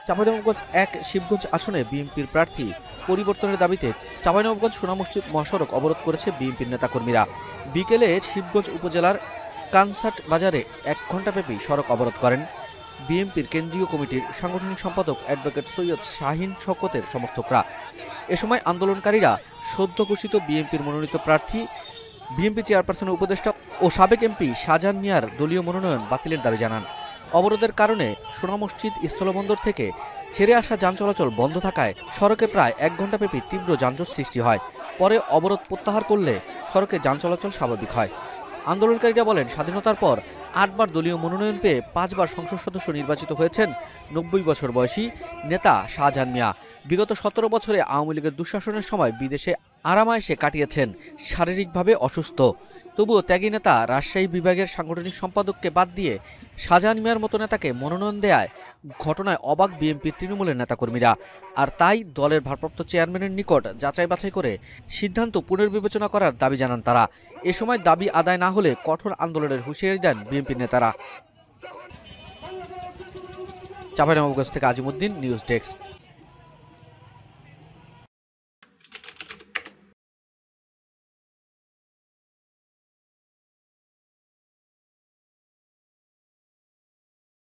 চাঁপাইনবাবগঞ্জ ১ শিবগঞ্জ আসনে বিএনপির প্রার্থী পরিবর্তনের দাবিতে চাঁপাইনবাবগঞ্জ সোনা মসজিদ মহাসড়ক অবরোধ করেছে বিএনপির নেতাকর্মীরা। বিকেলে শিবগঞ্জ উপজেলার কানসাট বাজারে ১ ঘণ্টাব্যাপী সড়ক অবরোধ করেন বিএনপির কেন্দ্রীয় কমিটির সাংগঠনিক সম্পাদক অ্যাডভোকেট সৈয়দ শাহীন শওকতের সমর্থকরা। এ সময় আন্দোলনকারীরা সদ্য ঘোষিত বিএনপির মনোনীত প্রার্থী বিএনপি চেয়ারপারসনের উপদেষ্টা ও সাবেক এমপি শাহজাহান মিয়ার দলীয় মনোনয়ন বাতিলের দাবি জানান। অবরোধের কারণে সোনা মসজিদ স্থলবন্দর থেকে ছেড়ে আসা যান চলাচল বন্ধ থাকায় সড়কে প্রায় ১ ঘণ্টাব্যাপী তীব্র যানজট সৃষ্টি হয়। পরে অবরোধ প্রত্যাহার করলে সড়কে যান চলাচল স্বাভাবিক হয়। আন্দোলনকারীরা বলেন, স্বাধীনতার পর ৮ বার দলীয় মনোনয়ন পেয়ে ৫ বার সংসদ সদস্য নির্বাচিত হয়েছেন ৯০ বছর বয়সী নেতা শাহজাহান মিয়া। বিগত ১৭ বছরে আওয়ামী লীগের দুঃশাসনের সময় বিদেশে আরামায়েশে কাটিয়েছেন, শারীরিকভাবে অসুস্থ। তবুও ত্যাগী নেতা রাজশাহী বিভাগের সাংগঠনিক সম্পাদককে বাদ দিয়ে শাহজাহান মিয়ার মতো নেতাকে মনোনয়ন দেয়ায় ঘটনায় অবাক বিএনপির তৃণমূলের নেতাকর্মীরা। আর তাই দলের ভারপ্রাপ্ত চেয়ারম্যানের নিকট যাচাই বাছাই করে সিদ্ধান্ত পুনর্বিবেচনা করার দাবি জানান তারা। এ সময় দাবি আদায় না হলে কঠোর আন্দোলনের হুঁশিয়ারি দেন বিএনপির নেতারা। চাঁপাইনবাবগঞ্জ থেকে আজিমউদ্দিন, নিউজ ডেস্ক।